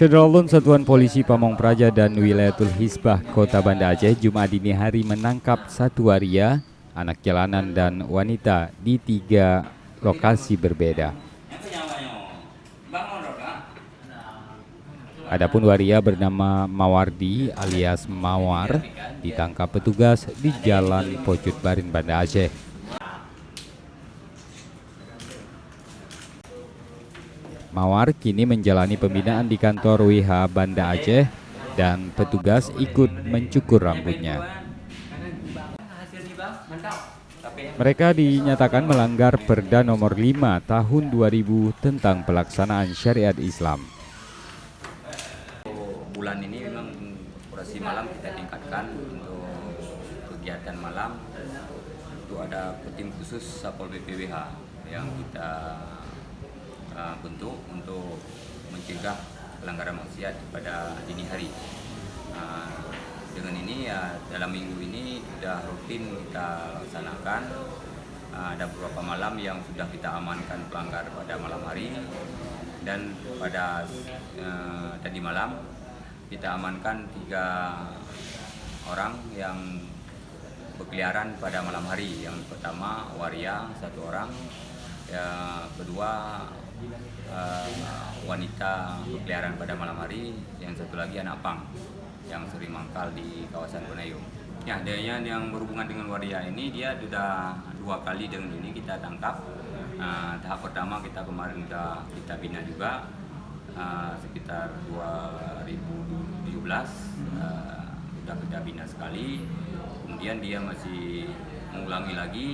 Syedrolun Satuan Polisi Pamong Praja dan Wilayatul Hisbah Kota Banda Aceh Jumat dini hari menangkap satu waria, anak jalanan dan wanita di 3 lokasi berbeda. Adapun waria bernama Mawardi alias Mawar ditangkap petugas di Jalan Pocut Barin Banda Aceh. Mawar kini menjalani pembinaan di kantor WH Banda Aceh dan petugas ikut mencukur rambutnya. Mereka dinyatakan melanggar Perda Nomor 5 Tahun 2000 tentang pelaksanaan syariat Islam. Bulan ini memang operasi malam kita tingkatkan untuk kegiatan malam. Itu ada tim khusus Satpol PP WH yang kita bentuk untuk mencegah pelanggaran maksiat pada dini hari. Dengan ini ya dalam minggu ini sudah rutin kita laksanakan. Ada beberapa malam yang sudah kita amankan pelanggar pada malam hari, dan pada tadi malam kita amankan 3 orang yang berkeliaran pada malam hari. Yang pertama waria 1 orang, yang kedua wanita berkeliaran pada malam hari, yang satu lagi anak pang yang sering mangkal di kawasan Penayung. Ya, adanya yang berhubungan dengan waria ini dia sudah 2 kali dengan ini kita tangkap. Tahap pertama kita kemarin sudah kita bina juga sekitar 2017 sudah kita bina sekali. Kemudian dia masih mengulangi lagi.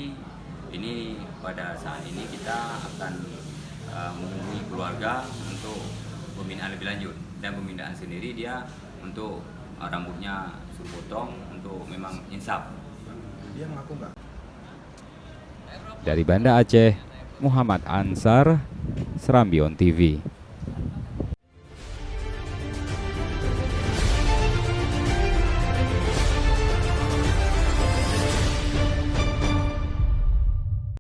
Ini pada saat ini kita akan menghubungi keluarga untuk pembinaan lebih lanjut, dan pembinaan sendiri dia untuk rambutnya suruh potong untuk memang insaf. Dia mengaku enggak? Dari Banda Aceh, Muhammad Ansar, Serambi On TV.